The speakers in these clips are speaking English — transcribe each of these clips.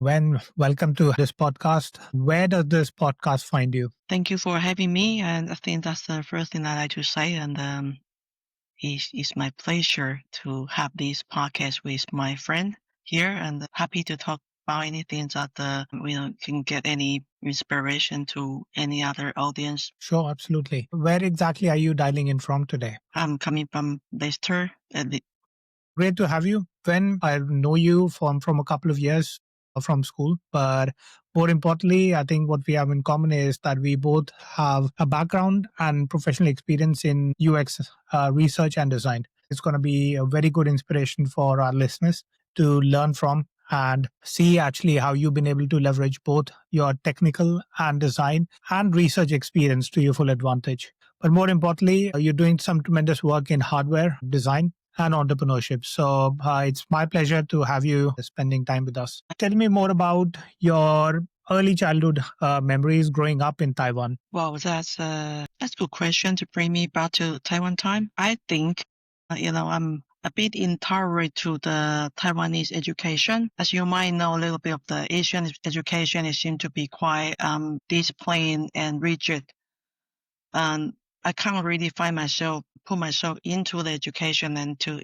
Wen, welcome to this podcast. Where does this podcast find you? Thank you for having me. And I think that's the first thing that I like to say. And it's my pleasure to have this podcast with my friend here, and happy to talk about anything that can get any inspiration to any other audience. Sure, absolutely. Where exactly are you dialing in from today? I'm coming from Leicester. Great to have you. Wen, I know you from a couple of years from school, but more importantly, I think what we have in common is that we both have a background and professional experience in UX research and design. It's going to be a very good inspiration for our listeners to learn from and see actually how you've been able to leverage both your technical and design and research experience to your full advantage. But more importantly, you're doing some tremendous work in hardware design and entrepreneurship. So it's my pleasure to have you spending time with us. Tell me more about your early childhood memories growing up in Taiwan. Well, that's a good question to bring me back to Taiwan time. I think, I'm a bit intolerant to the Taiwanese education. As you might know, a little bit of the Asian education, it seems to be quite disciplined and rigid. And I can't really put myself into the education and to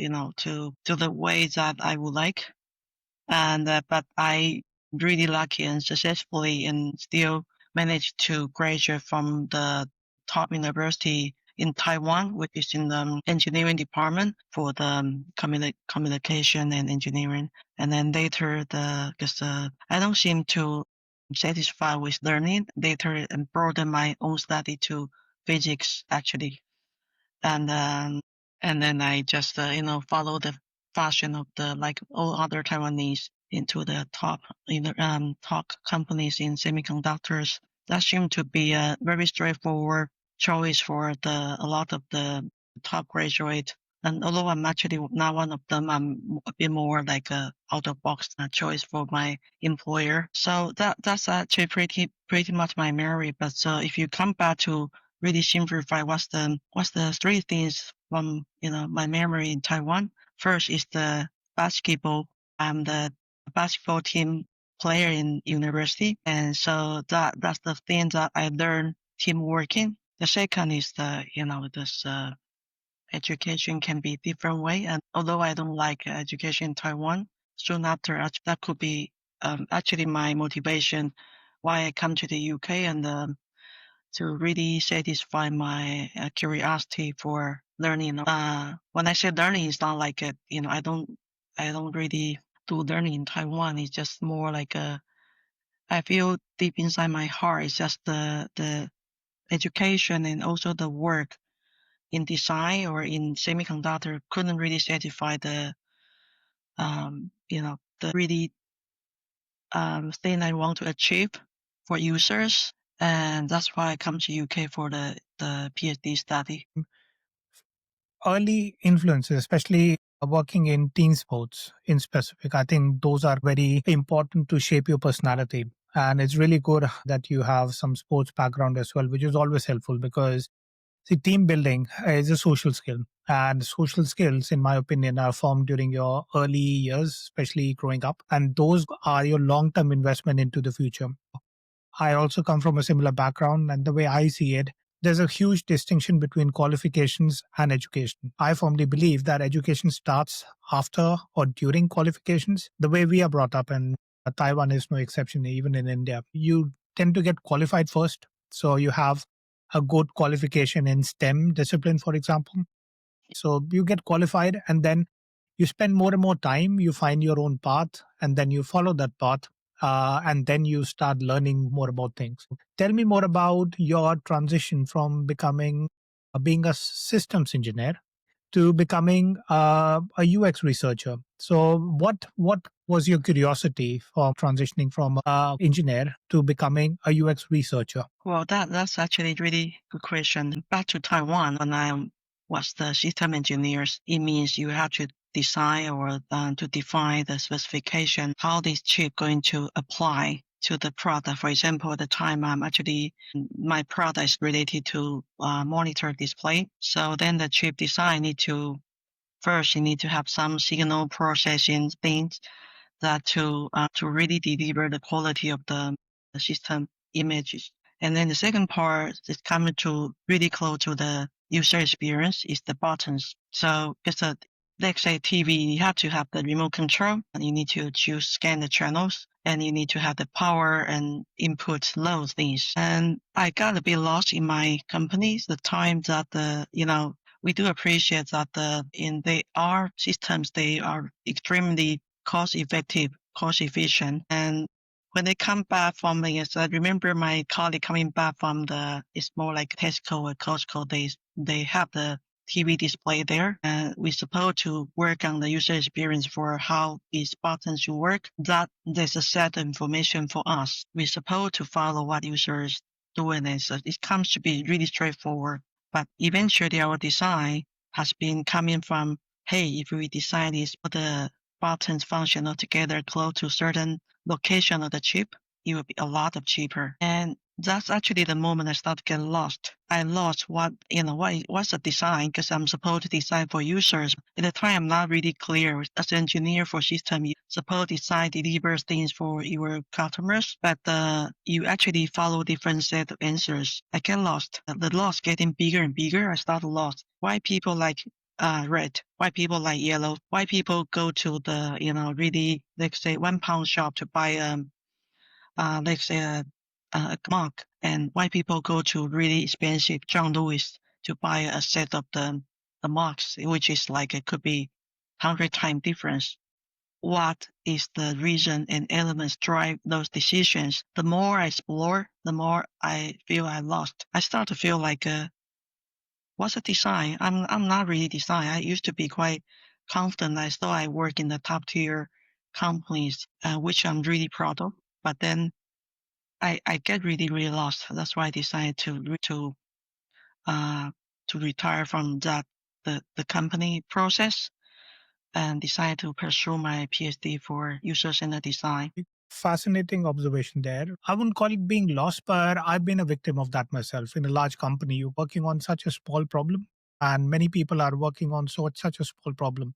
the way that I would like. And but I really lucky and successfully and still managed to graduate from the top university in Taiwan, which is in the engineering department for the communication and engineering. And then later, because I don't seem to satisfy with learning, later and broaden my own study to physics actually. And then I just follow the fashion of the like all other Taiwanese into the top top companies in semiconductors. That seemed to be a very straightforward choice for a lot of the top graduate. And although I'm actually not one of them, I'm a bit more like a out of box choice for my employer. So that's actually pretty much my memory. But if you come back to really simplify what's the three things from my memory in Taiwan. First is the basketball. I'm the basketball team player in university, and so that's the thing that I learned team working. The second is this education can be different way, and although I don't like education in Taiwan, soon after that could be actually my motivation why I come to the UK and to really satisfy my curiosity for learning. When I say learning, it's not like I don't really do learning in Taiwan. It's just more like I feel deep inside my heart. It's just the education and also the work in design or in semiconductor couldn't really satisfy the the really thing I want to achieve for users. And that's why I come to UK for the PhD study. Early influences, especially working in team sports in specific, I think those are very important to shape your personality. And it's really good that you have some sports background as well, which is always helpful because see, team building is a social skill. And social skills, in my opinion, are formed during your early years, especially growing up. And those are your long term investment into the future. I also come from a similar background, and the way I see it, there's a huge distinction between qualifications and education. I firmly believe that education starts after or during qualifications, the way we are brought up, and Taiwan is no exception, even in India. You tend to get qualified first. So you have a good qualification in STEM discipline, for example. So you get qualified and then you spend more and more time, you find your own path, and then you follow that path. And then you start learning more about things. Tell me more about your transition from being a systems engineer to becoming a UX researcher. So, what was your curiosity for transitioning from engineer to becoming a UX researcher? Well, that's actually a really good question. Back to Taiwan, when I was the system engineers, it means you have to design or to define the specification, how this chip going to apply to the product. For example, at the time my product is related to monitor display. So then the chip design you need to have some signal processing things. that to really deliver the quality of the system images. And then the second part is coming to really close to the user experience is the buttons. So it's a, let's say TV, you have to have the remote control and you need to choose scan the channels and you need to have the power and input load things. And I got a bit lost in my companies, the time that we do appreciate that our systems, they are extremely cost effective, cost efficient. And when they come back from I remember my colleague coming back from it's more like Tesco or Costco, they have the TV display there, and we're supposed to work on the user experience for how these buttons should work. That there's a set of information for us. We're supposed to follow what users doing, and so it comes to be really straightforward. But eventually, our design has been coming from, hey, if we design this, put the buttons functional together close to certain location of the chip, it will be a lot of cheaper. And that's actually the moment I start to get lost. I lost what's the design, because I'm supposed to design for users. At the time, I'm not really clear. As an engineer for system, you supposed to design, deliver things for your customers, but you actually follow different set of answers. I get lost. The loss getting bigger and bigger. I start lost. Why people like red? Why people like yellow? Why people go to the really, let's say, £1 shop to buy let's say a mug, and why people go to really expensive John Lewis to buy a set of the mugs, which is like it could be 100 times difference. What is the reason and elements drive those decisions? The more I explore, the more I feel I lost. I start to feel like what's a design? I'm not really design. I used to be quite confident. I thought I work in the top tier companies, which I'm really proud of. But then I get really, really lost. That's why I decided to retire from the company process and decide to pursue my PhD for user-centered design. Fascinating observation there. I wouldn't call it being lost, but I've been a victim of that myself. In a large company, you're working on such a small problem, and many people are working on such a small problem.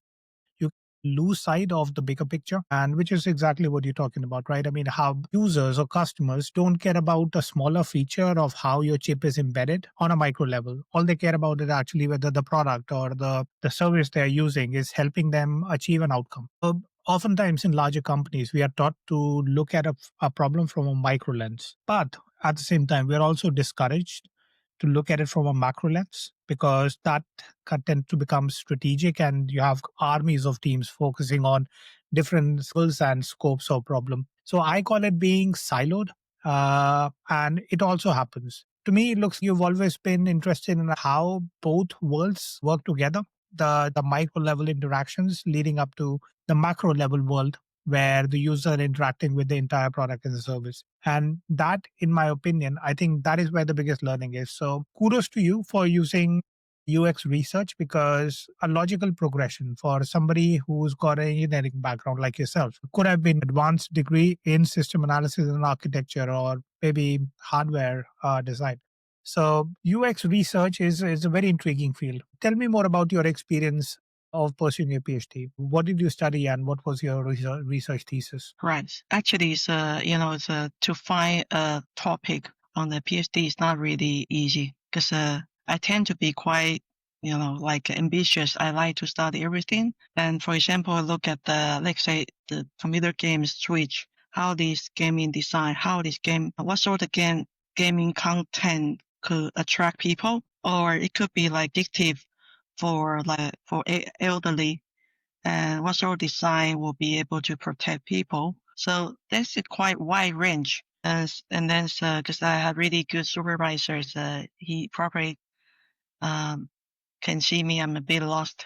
You lose sight of the bigger picture, and which is exactly what you're talking about, right? I mean, how users or customers don't care about a smaller feature of how your chip is embedded on a micro level. All they care about is actually whether the product or the service they're using is helping them achieve an outcome. Oftentimes in larger companies, we are taught to look at a problem from a micro lens, but at the same time, we're also discouraged to look at it from a macro lens, because that can tend to become strategic and you have armies of teams focusing on different skills and scopes of problem. So I call it being siloed, and it also happens. To me, it looks you've always been interested in how both worlds work together, the micro level interactions leading up to the macro level world where the user interacting with the entire product and the service. And that, in my opinion, I think that is where the biggest learning is. So kudos to you for using UX research, because a logical progression for somebody who's got an engineering background like yourself could have been advanced degree in system analysis and architecture, or maybe hardware design. So UX research is a very intriguing field. Tell me more about your experience of pursuing your PhD. What did you study and what was your research thesis? Right. Actually, to find a topic on the PhD is not really easy, because I tend to be quite, like ambitious. I like to study everything. And for example, look at let's say the computer game Switch, how this gaming design, what sort of gaming content could attract people, or it could be like addictive for elderly, and what sort of design will be able to protect people. So that's a quite wide range. And then, because I have really good supervisors, he probably can see me, I'm a bit lost.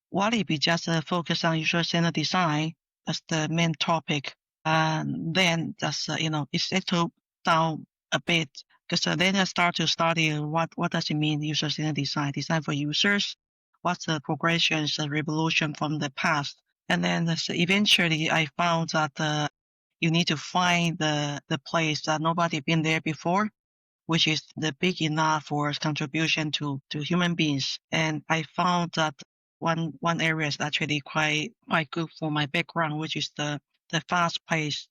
What if we just focus on user-centered design as the main topic? Then just, it settled down a bit, because then I start to study what does it mean, user-centered design for users? What's the progressions, the revolution from the past? And then eventually I found that you need to find the place that nobody been there before, which is the big enough for contribution to human beings. And I found that one area is actually quite good for my background, which is the the fast-paced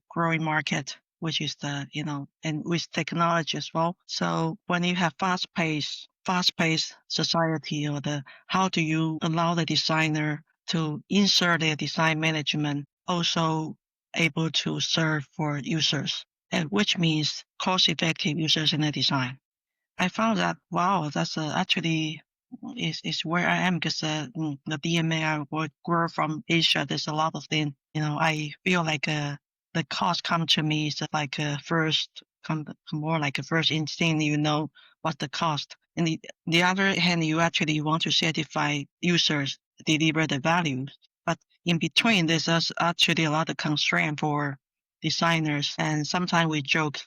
growing market, which is the, and with technology as well. So when you have fast-paced society, or how do you allow the designer to insert their design management also able to serve for users, and which means cost-effective users in the design. I found that, wow, that's actually is where I am, because the DMA I would grow from Asia. There's a lot of things, I feel like the cost come to me is like more like a first instinct, what the cost. And the other hand, you actually want to satisfy users, deliver the value. But in between, there's actually a lot of constraint for designers. And sometimes we joke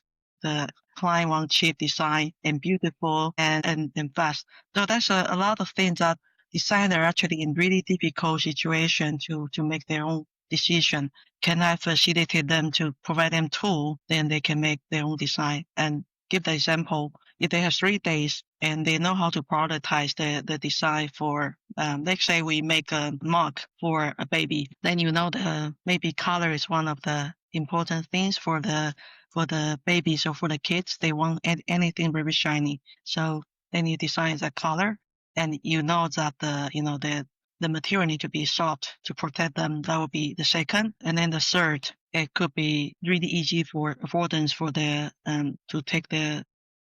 the client wants cheap design and beautiful and fast. So that's a lot of things that designers are actually in really difficult situation to make their own decision. Can I facilitate them to provide them tool, then they can make their own design? And give the example, if they have 3 days and they know how to prioritize the design for, let's say we make a mug for a baby, then the maybe color is one of the important things for the babies or for the kids. They want anything very shiny. So then you design the color, and that the material need to be soft to protect them. That would be the second. And then the third, it could be really easy for affordance for the to take the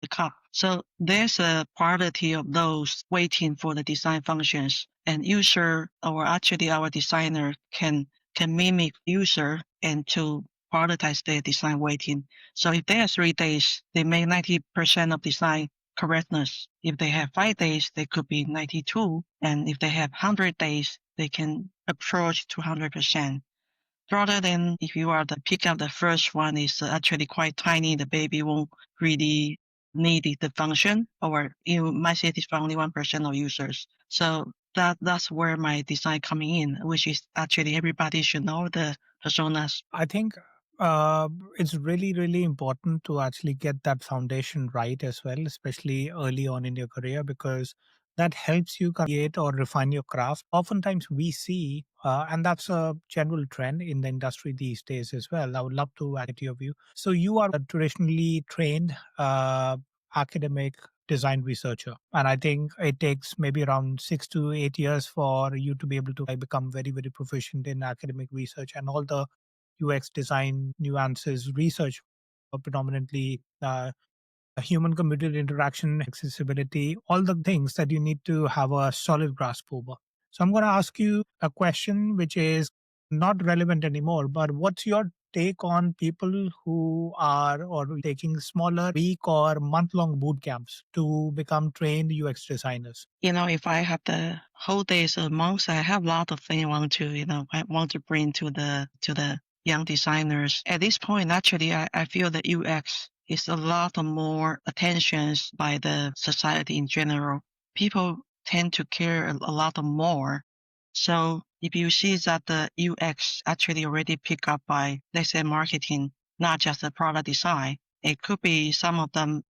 cup. So there's a priority of those waiting for the design functions, and user, or actually our designer can mimic user and to prioritize their design waiting. So if they have 3 days, they make 90% of design correctness. If they have 5 days, they could be 92. And if they have 100 days, they can approach to 100%. Rather than if you are the pick up the first one is actually quite tiny, the baby won't really need the function, or you might satisfy only 1% of users. So that's where my design coming in, which is actually everybody should know the personas. I think it's really, really important to actually get that foundation right as well, especially early on in your career, because that helps you create or refine your craft. Oftentimes, we see, and that's a general trend in the industry these days as well. I would love to add to your view. So, you are a traditionally trained academic design researcher, and I think it takes maybe around 6 to 8 years for you to be able to become very, very proficient in academic research and all the UX design nuances, research, predominantly human computer interaction, accessibility, all the things that you need to have a solid grasp over. So I'm going to ask you a question which is not relevant anymore, but what's your take on people who are or taking smaller week or month long boot camps to become trained UX designers? If I have the whole days a month, I have a lot of things I want to bring to the young designers. At this point, actually, I feel that UX is a lot more attentions by the society in general. People tend to care a lot more. So if you see that the UX actually already picked up by, let's say, marketing, not just the product design, it could be some of them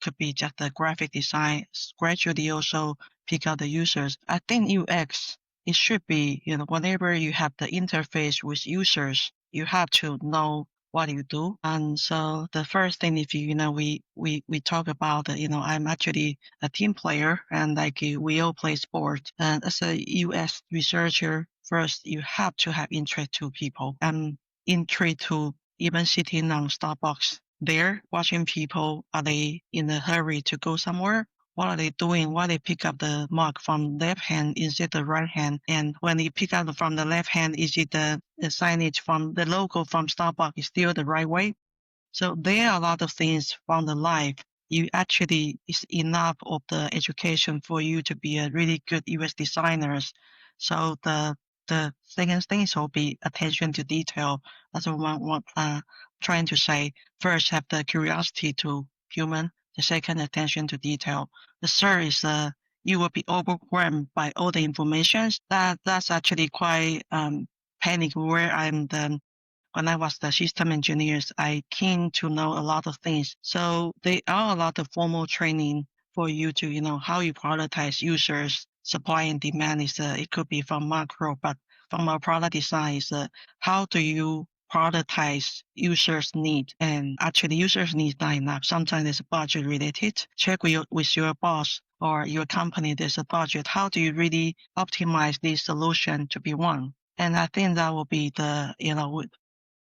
could be just the graphic design, gradually also pick up the users. I think UX, it should be, whenever you have the interface with users, you have to know what you do. And so the first thing, if we talk about, I'm actually a team player, and like we all play sport. And as a UX researcher, first you have to have interest to people. I'm intrigued to even sitting on Starbucks there, watching people. Are they in a hurry to go somewhere? What are they doing? Why they pick up the mug from left hand instead the right hand? And when you pick up from the left hand, is it the signage from the logo from Starbucks is still the right way? So there are a lot of things from the life. You actually is enough of the education for you to be a really good UX designers. So the second thing will be attention to detail. That's what trying to say. First, have the curiosity to human. The second, attention to detail. The third is you will be overwhelmed by all the information. That's actually quite panic where when I was the system engineers, I keen to know a lot of things. So there are a lot of formal training for you to, how you prioritize users, supply and demand it could be from macro, but from our product design is how do you prioritize users' need, and actually users' needs not enough. Sometimes it's budget related. Check with your boss or your company, there's a budget. How do you really optimize this solution to be one? And I think that will be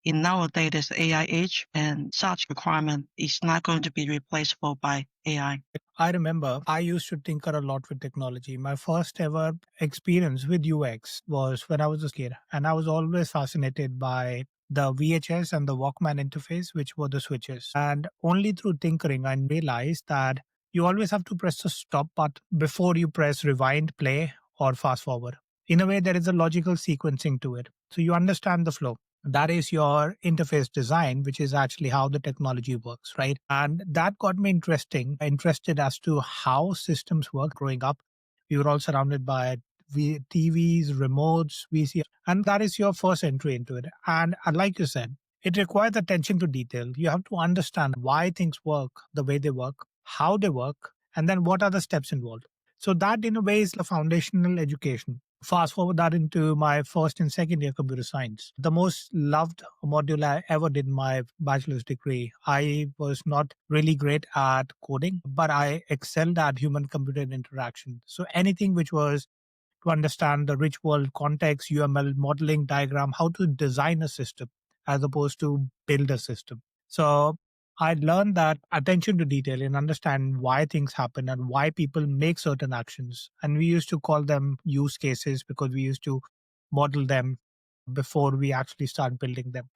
in nowadays this AI age, and such requirement is not going to be replaceable by AI. I remember I used to tinker a lot with technology. My first ever experience with UX was when I was a kid, and I was always fascinated by the VHS and the Walkman interface, which were the switches. And only through tinkering, I realized that you always have to press the stop button before you press rewind, play, or fast forward. In a way, there is a logical sequencing to it. So you understand the flow. That is your interface design, which is actually how the technology works, right? And that got me interested as to how systems work. Growing up, we were all surrounded by TVs, remotes, VCR, and that is your first entry into it. And like you said, it requires attention to detail. You have to understand why things work the way they work, how they work, and then what are the steps involved. So that in a way is the foundational education. Fast forward that into my first and second year computer science. The most loved module I ever did in my bachelor's degree. I was not really great at coding, but I excelled at human computer interaction. So anything which was to understand the rich world context, UML modeling diagram, how to design a system as opposed to build a system. So I learned that attention to detail and understand why things happen and why people make certain actions. And we used to call them use cases because we used to model them before we actually start building them.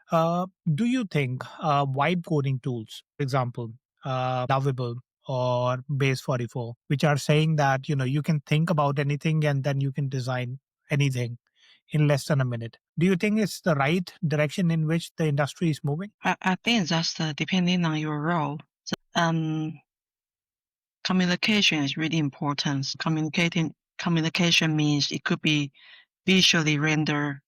Do you think vibe coding tools, for example, Lovable or Base 44, which are saying that you can think about anything and then you can design anything in less than a minute? Do you think it's the right direction in which the industry is moving? I think that's depending on your role. Communication is really important. Communication means it could be visually rendered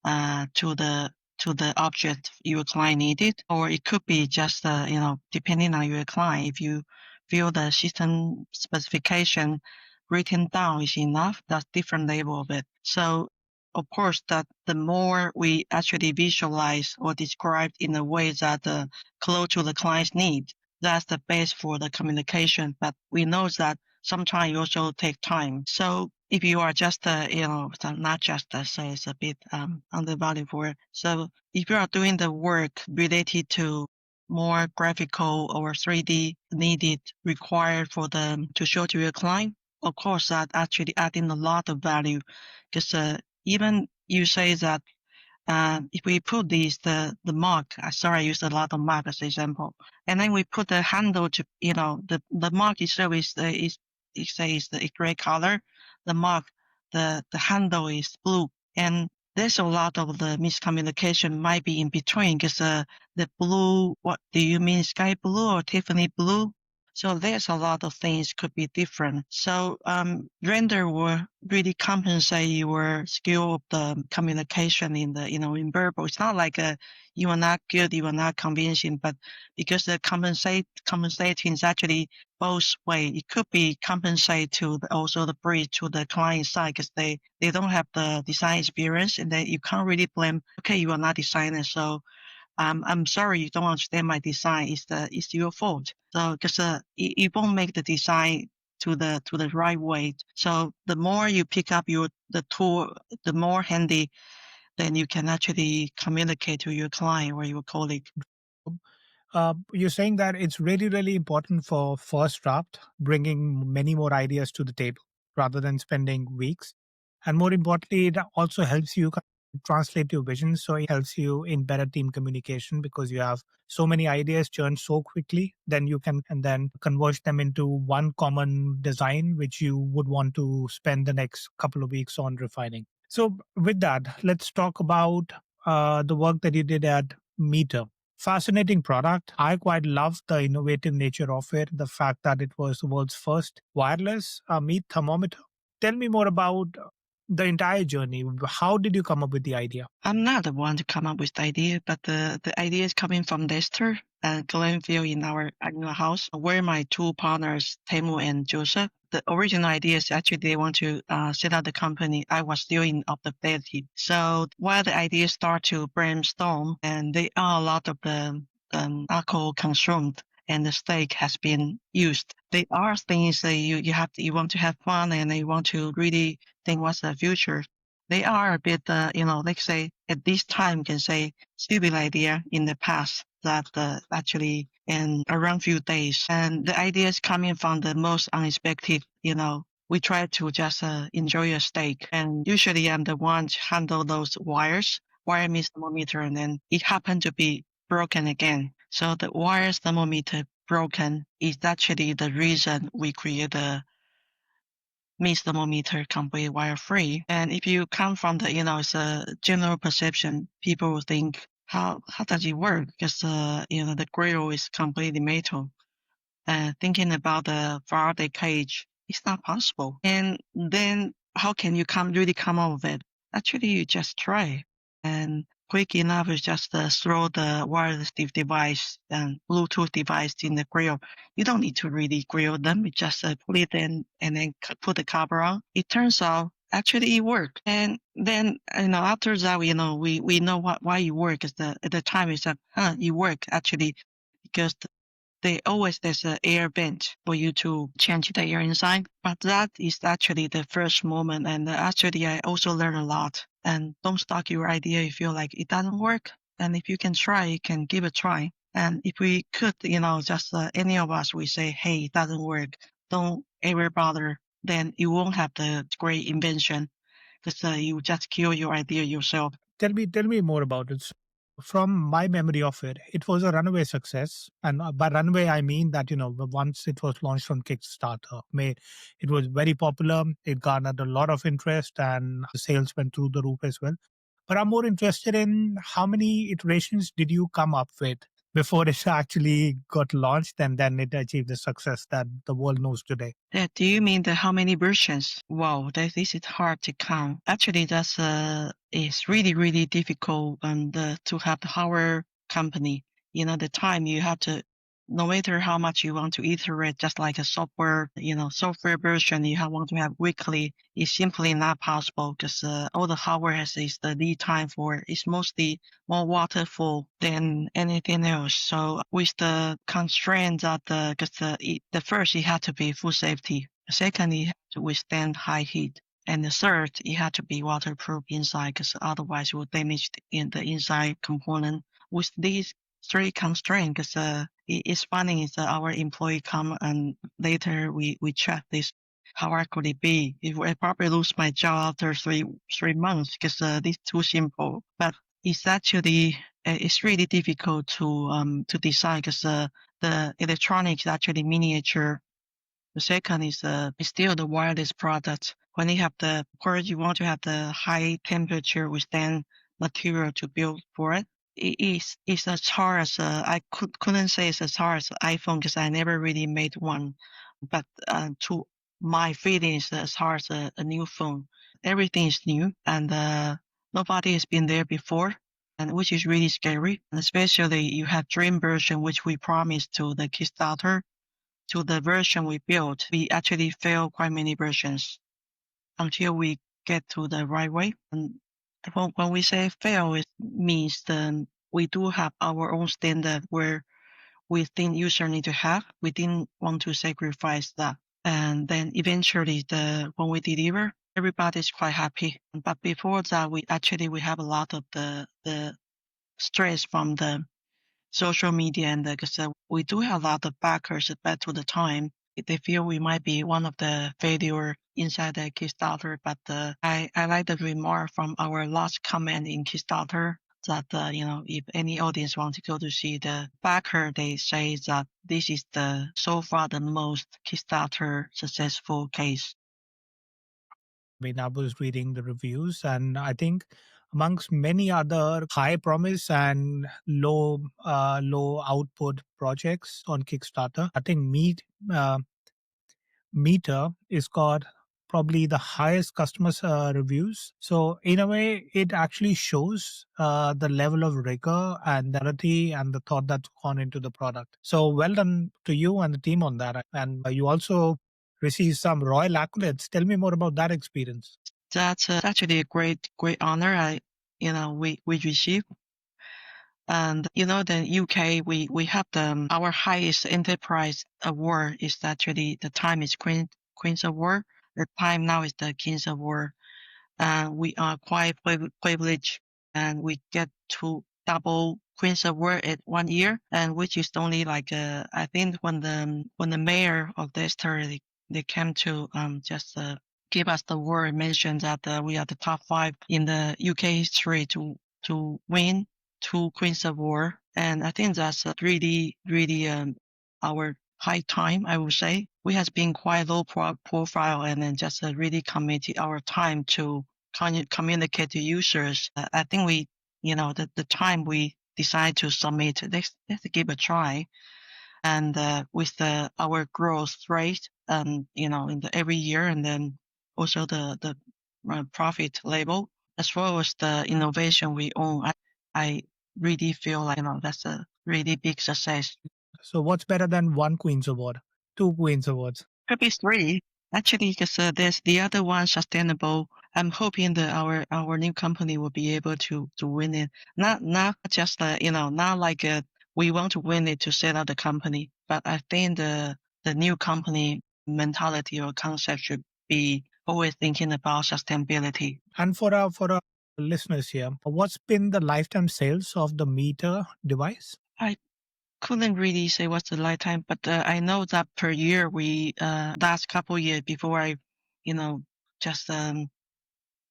to the object your client needed, or it could be just depending on your client. If you feel the system specification written down is enough, that's different level of it. So of course that the more we actually visualize or describe in a way that close to the client's need, that's the best for the communication. But we know that sometimes you also take time. So if you are just, not just, so it's a bit undervalued word. So if you are doing the work related to more graphical or 3D needed required for them to show to your client, of course that actually adding a lot of value, because even you say that if we put the mark, sorry, I used a lot of mark as example, and then we put the handle to, the mark itself is it says the gray color, the mark, the handle is blue, and there's a lot of the miscommunication might be in between, because the blue, what do you mean, sky blue or Tiffany blue? So there's a lot of things could be different. So render will really compensate your skill of the communication in the in verbal. It's not like you are not good, you are not convincing, but because the compensating is actually both way. It could be compensate to also the bridge to the client side, because they don't have the design experience, and then you can't really blame. Okay, you are not designer, so I'm sorry you don't understand my design. It's your fault. So because it won't make the design to the right way. So the more you pick up the tool, the more handy, then you can actually communicate to your client or your colleague. You're saying that it's really, really important for first draft, bringing many more ideas to the table rather than spending weeks. And more importantly, it also helps you translate your vision. So it helps you in better team communication because you have so many ideas churned so quickly. Then you can and then converge them into one common design, which you would want to spend the next couple of weeks on refining. So with that, let's talk about the work that you did at MEATER. Fascinating product. I quite love the innovative nature of it, the fact that it was the world's first wireless meat thermometer. Tell me more about the entire journey. How did you come up with the idea? I'm not the one to come up with the idea, but the idea is coming from Lester. Glen Field in our house, where my two partners, Temu and Joseph. The original idea is actually they want to set up the company. I was still in observability. So while the ideas start to brainstorm, and there are a lot of the alcohol consumed and the steak has been used. There are things that you want to have fun and you want to really think what's the future. They are a bit, let's say at this time can say stupid idea in the past that actually in around few days. And the idea is coming from the most unexpected, we try to just enjoy a steak. And usually I'm the one to handle those wires. Wire means thermometer, and then it happened to be broken again. So the wires thermometer broken is actually the reason we create the means thermometer complete wire free. And if you come from the, it's a general perception, people will think, how does it work? Because, the grill is completely metal. Thinking about the Faraday cage, it's not possible. And then how can you really come up with it? Actually, you just try. And quick enough is just throw the wireless device and Bluetooth device in the grill. You don't need to really grill them. You just put it in and then put the cover on. It turns out actually it worked. And then, after that, we know why it worked. At the time it's it worked actually because there's an air vent for you to change the air inside. But that is actually the first moment. And actually, I also learned a lot. And don't start your idea if you feel like it doesn't work. And if you can try, you can give it a try. And if we could, just any of us, we say, hey, it doesn't work. Don't ever bother. Then you won't have the great invention because you just kill your idea yourself. Tell me more about it. From my memory of it, it was a runaway success. And by runaway, I mean that, once it was launched on Kickstarter, it was very popular. It garnered a lot of interest and the sales went through the roof as well. But I'm more interested in how many iterations did you come up with before it actually got launched and then it achieved the success that the world knows today? Yeah, do you mean how many versions? Wow, this is hard to count. Actually, that's it's really, really difficult to have the hardware company. The time you have to, no matter how much you want to iterate, just like a software, software version want to have weekly, is simply not possible because all the hardware is the lead time for it's mostly more waterfall than anything else. So with the constraint that the first it had to be full safety, the second it had to withstand high heat, and the third it had to be waterproof inside because otherwise it would damage the inside component. With these three constraints, because it's funny is that our employee come and later we check this. How hard could it be? I probably lose my job after three months because this too simple. But it's actually it's really difficult to decide because the electronics actually miniature. The second is still the wireless product. When you have of course you want to have the high temperature withstand material to build for it. It's as hard as couldn't say it's as hard as iPhone because I never really made one. But to my feeling is as hard as a new phone. Everything is new and nobody has been there before, and which is really scary. And especially you have dream version which we promised to the Kickstarter. To the version we built, we actually failed quite many versions until we get to the right way. And when we say fail, it means that we do have our own standard where we think user need to have. We didn't want to sacrifice that. And then eventually when we deliver, everybody's quite happy. But before that, we have a lot of the stress from the social media and because we do have a lot of backers back to the time. They feel we might be one of the failure inside the Kickstarter, but I like the remark from our last comment in Kickstarter that if any audience wants to go to see the backer, they say that this is so far the most Kickstarter successful case. I mean, I was reading the reviews, and I think amongst many other high promise and low output projects on Kickstarter, I think MEATER is got probably the highest customer reviews. So in a way, it actually shows the level of rigor and quality and the thought that's gone into the product. So well done to you and the team on that. And you also received some royal accolades. Tell me more about that experience. That's actually a great honor we received. And the UK, we have our highest enterprise award is actually the time is Queen's Award. The time now is the King's Award. We are quite privileged, and we get to double Queen's Award at 1 year, and which is only like I think when the mayor of Leicester they came to just give us the word, mentioned that we are the top 5 in the UK history to win 2 Queen's Award, and I think that's really our high time, I would say. We has been quite low profile, and then just really committed our time to communicate to users. I think we, the time we decide to submit, let's give a try. And with our growth rate, in every year, and then also the profit level, as well as the innovation we own, I really feel like that's a really big success. So what's better than 1 Queen's Award? 2 Queen's Awards? Could be 3 actually, because there's the other one, sustainable. I'm hoping that our new company will be able to win it. Not just not like we want to win it to set up the company, but I think the new company mentality or concept should be always thinking about sustainability. And for our listeners here, what's been the lifetime sales of the MEATER device? I couldn't really say what's the lifetime, but I know that per year we last couple years before I, just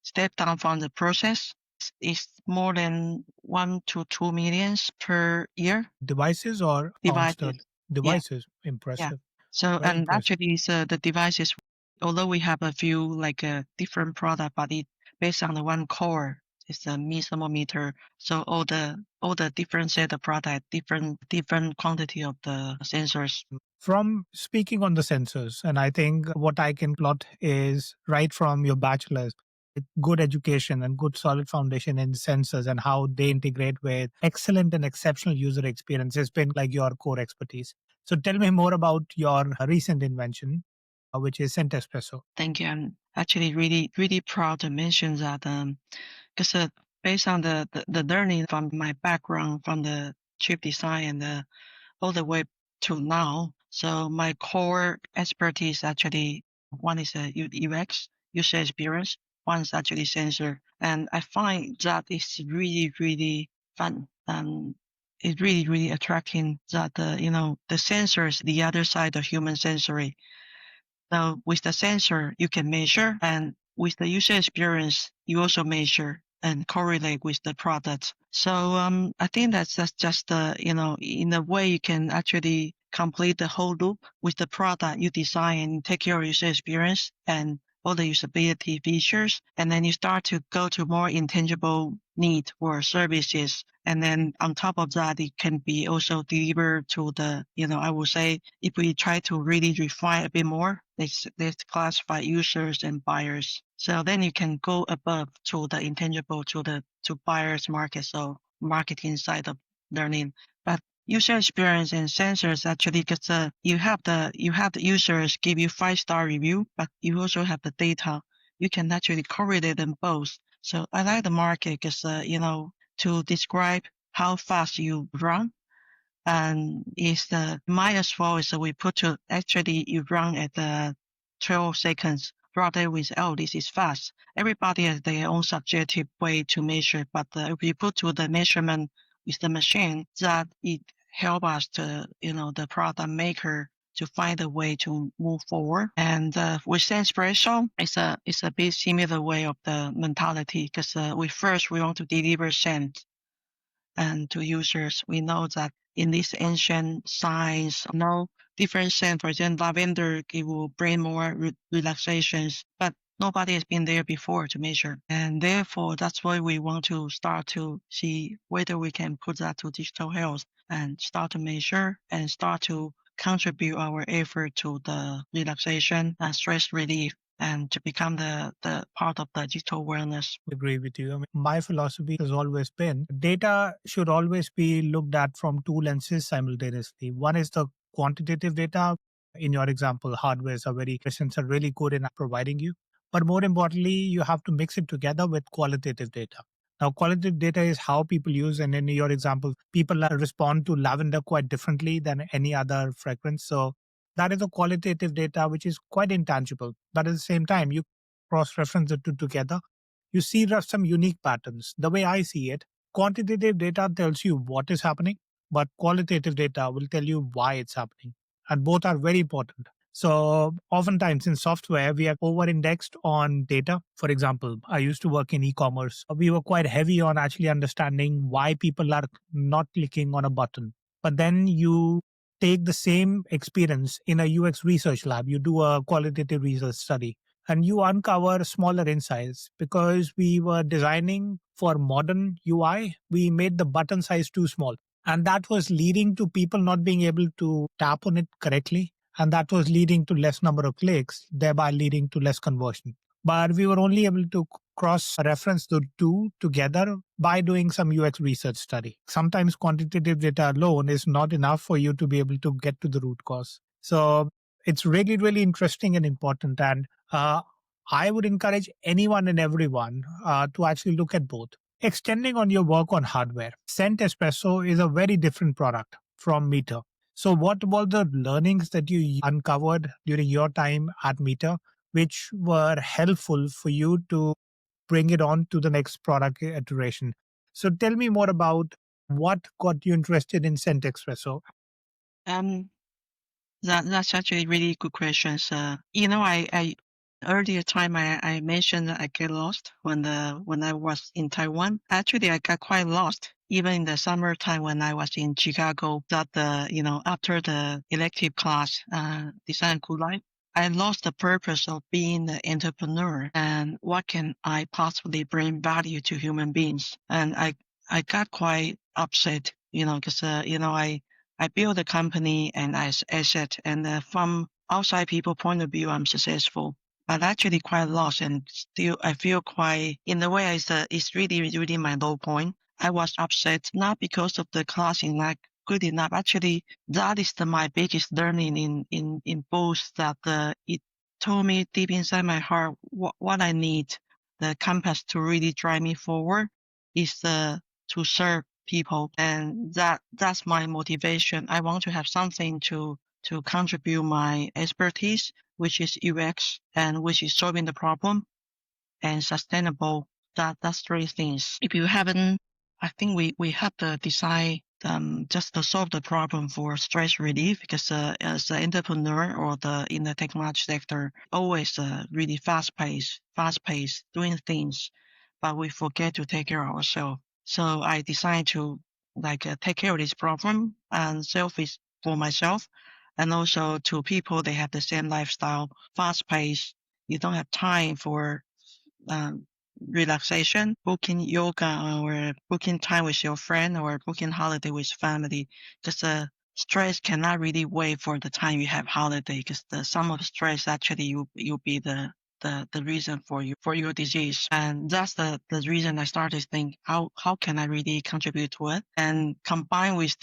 step down from the process, it's more than 1 to 2 millions per year. Devices or Devices. devices? Yeah. Impressive. So, Very and impressive. actually, the devices, although we have a few like different product, but it based on the one core, it's a thermometer. So all the different set of product, different quantity of the sensors. From speaking on the sensors, and I think what I can plot is right from your bachelor's, with good education and good solid foundation in sensors and how they integrate with excellent and exceptional user experience has been like your core expertise. So tell me more about your recent invention, which is Scent Espresso. Thank you. I'm actually really proud to mention that because based on the learning from my background from the chip design and all the way to now. So my core expertise actually, one is UX, user experience, one is actually sensor. And I find that it's really fun. It's really attracting that, the sensors, the other side of human sensory. So with the sensor, you can measure, and with the user experience, you also measure and correlate with the product. So I think that's just in a way you can actually complete the whole loop with the product you design and take care of user experience and all the usability features, and then you start to go to more intangible need or services. And then on top of that, it can be also delivered to the, I would say if we try to really refine a bit more, let's classify users and buyers. So then you can go above to the intangible to buyers market. So marketing side of learning. But user experience and sensors actually, because you have the users give you 5-star review, but you also have the data. You can actually correlate them both. So I like the market because to describe how fast you run, and is the might as well is we put to actually you run at the 12 seconds rather with this is fast. Everybody has their own subjective way to measure, but if you put to the measurement with the machine, that it help us to the product maker to find a way to move forward. And with Espresso, it's a bit similar way of the mentality because we want to deliver scent and to users. We know that in this ancient science, different scent, for example, lavender, it will bring more relaxations, but nobody has been there before to measure. And therefore, that's why we want to start to see whether we can put that to digital health and start to measure and start to contribute our effort to the relaxation and stress relief and to become the part of the digital wellness. Agree with you. I mean, my philosophy has always been data should always be looked at from two lenses simultaneously. One is the quantitative data. In your example, hardwares are very machines are really good in providing you. But more importantly, you have to mix it together with qualitative data. Now, qualitative data is how people use, and in your example, people respond to lavender quite differently than any other fragrance. So that is a qualitative data which is quite intangible. But at the same time, you cross reference the two together, you see there are some unique patterns. The way I see it, quantitative data tells you what is happening, but qualitative data will tell you why it's happening. And both are very important. So oftentimes in software, we are over indexed on data. For example, I used to work in e-commerce. We were quite heavy on actually understanding why people are not clicking on a button. But then you take the same experience in a UX research lab, you do a qualitative research study, and you uncover smaller insights. Because we were designing for modern UI, we made the button size too small. And that was leading to people not being able to tap on it correctly. And that was leading to less number of clicks, thereby leading to less conversion. But we were only able to cross reference the two together by doing some UX research study. Sometimes quantitative data alone is not enough for you to be able to get to the root cause. So it's really, really interesting and important. And I would encourage anyone and everyone to actually look at both. Extending on your work on hardware, Scent Espresso is a very different product from MEATER. So, what were the learnings that you uncovered during your time at MEATER, which were helpful for you to bring it on to the next product iteration? So, tell me more about what got you interested in Scent Espresso. Um, that's actually really good questions. I earlier time I mentioned that I get lost when I was in Taiwan. Actually, I got quite lost even in the summertime when I was in Chicago. That after the elective class, design good life, I lost the purpose of being an entrepreneur and what can I possibly bring value to human beings. And I got quite upset, because I build a company and as asset, and from outside people point of view, I'm successful, but actually quite lost and still I feel quite in a way it's really really my low point. I was upset not because of the class is not good enough. Actually, that is my biggest learning in both that it told me deep inside my heart what I need. The compass to really drive me forward is to serve people, and that's my motivation. I want to have something to contribute my expertise, which is UX and which is solving the problem and sustainable. That's three things. If you haven't, I think we have to decide just to solve the problem for stress relief, because as an entrepreneur or in the technology sector, always really fast paced doing things, but we forget to take care of ourselves. So I decided to take care of this problem and selfish for myself, and also to people they have the same lifestyle, fast paced. You don't have time for um, relaxation, booking yoga or booking time with your friend or booking holiday with family. Because stress cannot really wait for the time you have holiday, because the sum of stress actually you'll be the reason for your disease. And that's the reason I started to think how can I really contribute to it, and combined with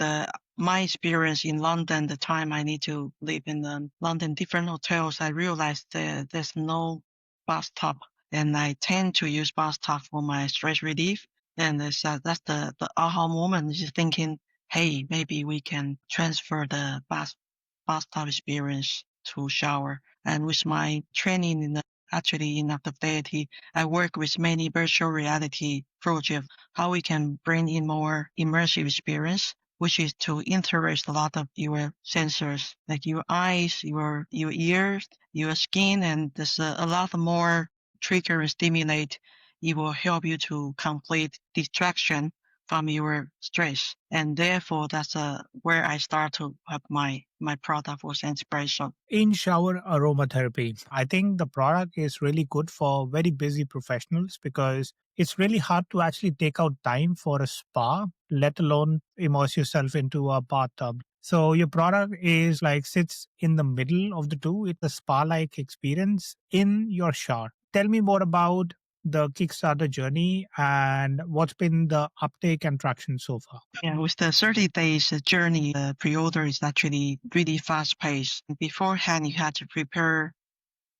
my experience in London, the time I need to live in London different hotels, I realized that there's no bus stop, and I tend to use bathtub for my stress relief. And that's the aha moment, is thinking, hey, maybe we can transfer the bathtub experience to shower. And with my training actually in adaptability, I work with many virtual reality projects, how we can bring in more immersive experience, which is to interest a lot of your sensors, like your eyes, your ears, your skin, and there's a lot more trigger and stimulate. It will help you to complete distraction from your stress, and therefore that's where I start to have my product for inspiration. In shower aromatherapy, I think the product is really good for very busy professionals because it's really hard to actually take out time for a spa, let alone immerse yourself into a bathtub. So your product is like sits in the middle of the two. It's a spa-like experience in your shower. Tell me more about the Kickstarter journey and what's been the uptake and traction so far. Yeah, with the 30 days journey, the pre-order is actually really fast paced. Beforehand, you had to prepare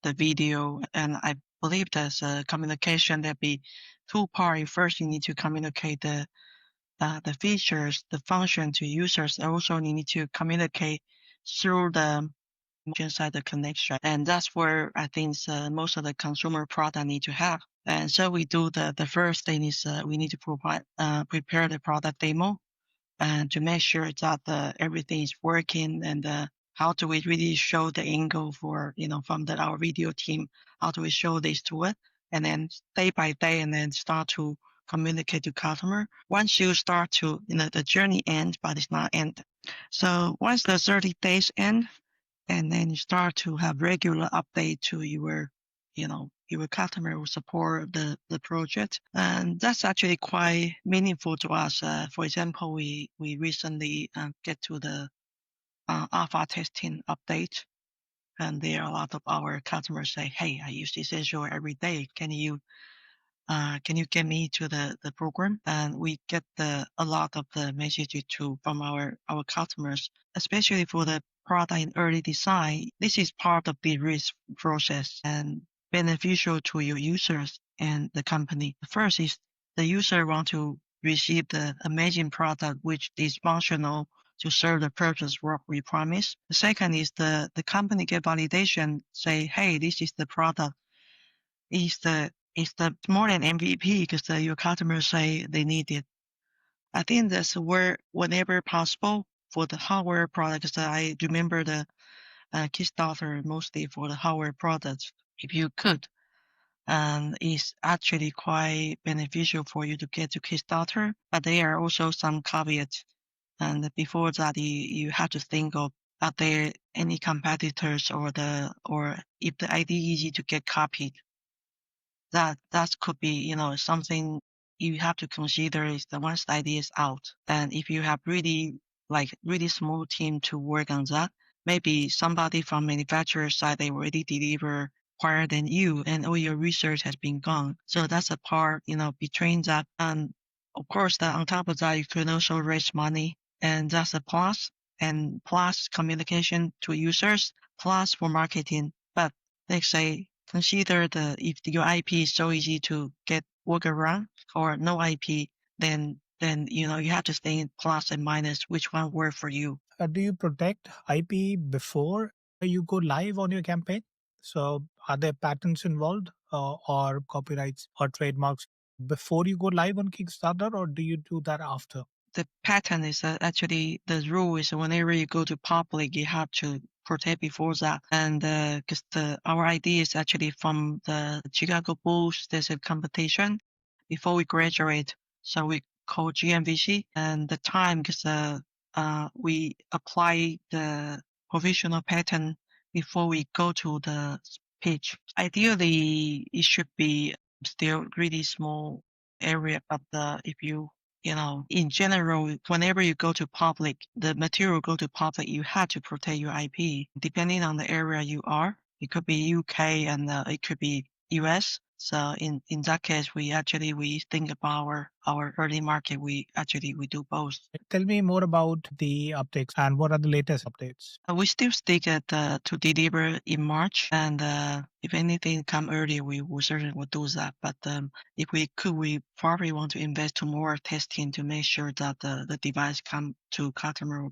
the video, and I believe there's a communication that be two part. First, you need to communicate the features, the function to users. Also, you need to communicate through the inside the connection, and that's where I think most of the consumer product need to have. And so we do the first thing is we need to prepare the product demo and to make sure that everything is working, and how do we really show the angle for from our video team, how do we show this to it, and then day by day, and then start to communicate to customer. Once you start to the journey ends, but it's not end. So once the 30 days end, and then you start to have regular update to your customer who support the project. And that's actually quite meaningful to us. For example, we recently get to the alpha testing update, and there are a lot of our customers say, hey, I use Essential every day. Can you get me to the program? And we get a lot of the messages from our customers, especially for the product in early design. This is part of the risk process and beneficial to your users and the company. The first is the user want to receive the amazing product which is functional to serve the purpose what we promise. The second is the company get validation, say, hey, this is the product, is the more than MVP because your customers say they need it. I think that's where whenever possible for the hardware products. I remember the Kickstarter mostly for the hardware products. If you could, and it's actually quite beneficial for you to get to Kickstarter. But there are also some caveats. And before that, you have to think of, are there any competitors or if the idea is easy to get copied. That could be something you have to consider is the once the idea is out, and if you have really small team to work on that, maybe somebody from manufacturer side they already deliver higher than you, and all your research has been gone. So that's a part between that, and of course that on top of that you can also raise money, and that's a plus, and plus communication to users, plus for marketing. But let's say consider if your IP is so easy to work around or no IP, then you have to think plus and minus which one work for you. Do you protect IP before you go live on your campaign? So are there patents involved or copyrights or trademarks before you go live on Kickstarter, or do you do that after? The pattern is actually the rule is whenever you go to public, you have to protect before that. And because our idea is actually from the Chicago Bulls, there's a competition before we graduate. So we call GMVC, and the time because we apply the provisional patent before we go to the pitch. Ideally, it should be still really small area, but if you in general, whenever you go to public, the material go to public, you have to protect your IP. Depending on the area you are, it could be UK and it could be US. So in that case, we think about our early market. We do both. Tell me more about the updates and what are the latest updates? We still stick at to deliver in March, and if anything come earlier, we will certainly will do that. But if we could, we probably want to invest to more testing to make sure that the device come to customer will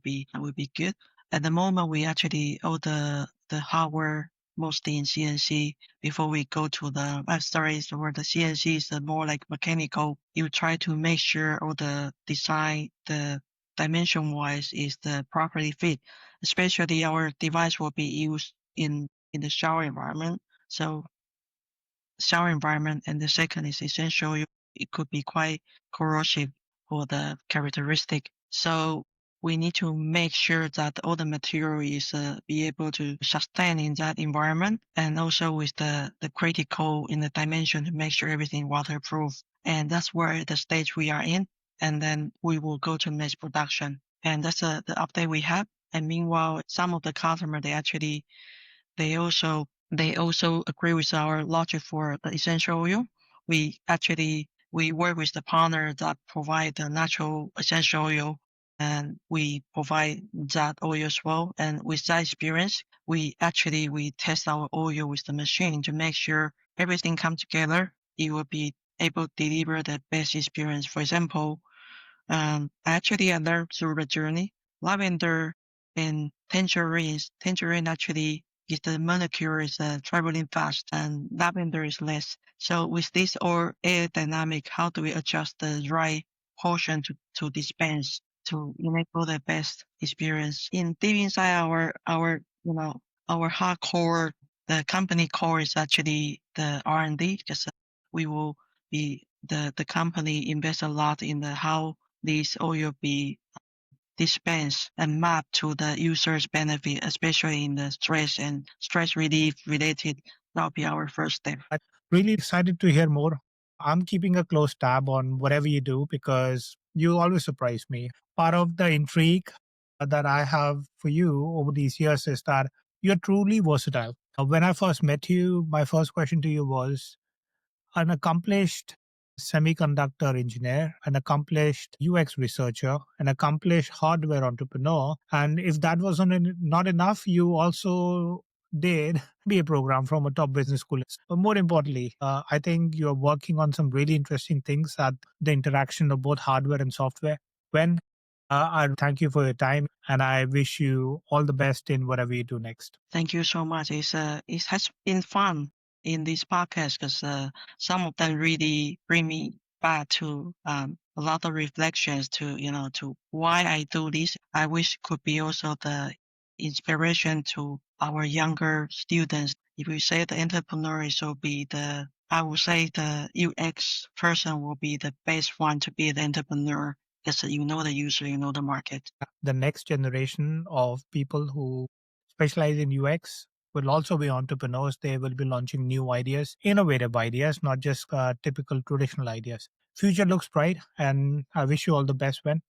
be good. At the moment, we actually all the hardware mostly in CNC before we go to the where the CNC is more like mechanical. You try to make sure all the design, the dimension wise is the properly fit, especially our device will be used in the shower environment. So shower environment, and the second is essential. It could be quite corrosive for the characteristic. So we need to make sure that all the material is be able to sustain in that environment, and also with the critical in the dimension to make sure everything waterproof. And that's where the stage we are in. And then we will go to mass production. And that's the update we have. And meanwhile, some of the customer, they also agree with our logic for the essential oil. We work with the partner that provide the natural essential oil, and we provide that oil as well. And with that experience, we test our oil with the machine to make sure everything comes together. It will be able to deliver the best experience. For example, I learned through the journey. Lavender and tangerines. Tangerine actually is the molecule is traveling fast, and lavender is less. So with this or air dynamic, how do we adjust the right portion to dispense to enable the best experience? In deep inside our hardcore, the company core is actually the R&D, because we will be the company invest a lot in the how this oil be dispensed and mapped to the user's benefit, especially in the stress relief related. That'll be our first step. I'm really excited to hear more. I'm keeping a close tab on whatever you do because you always surprise me. Part of the intrigue that I have for you over these years is that you're truly versatile. When I first met you, my first question to you was, an accomplished semiconductor engineer, an accomplished UX researcher, an accomplished hardware entrepreneur. And if that wasn't not enough, you also did be a program from a top business school. But more importantly, I think you're working on some really interesting things at the interaction of both hardware and software. When I thank you for your time and I wish you all the best in whatever you do next. Thank you so much. It has been fun in this podcast because some of them really bring me back to a lot of reflections to why I do this. I wish could be also the inspiration to our younger students. If we say the entrepreneur I would say the UX person will be the best one to be the entrepreneur, because you know the user, you know the market. The next generation of people who specialize in UX will also be entrepreneurs. They will be launching new ideas, innovative ideas, not just typical traditional ideas. Future looks bright, and I wish you all the best, When.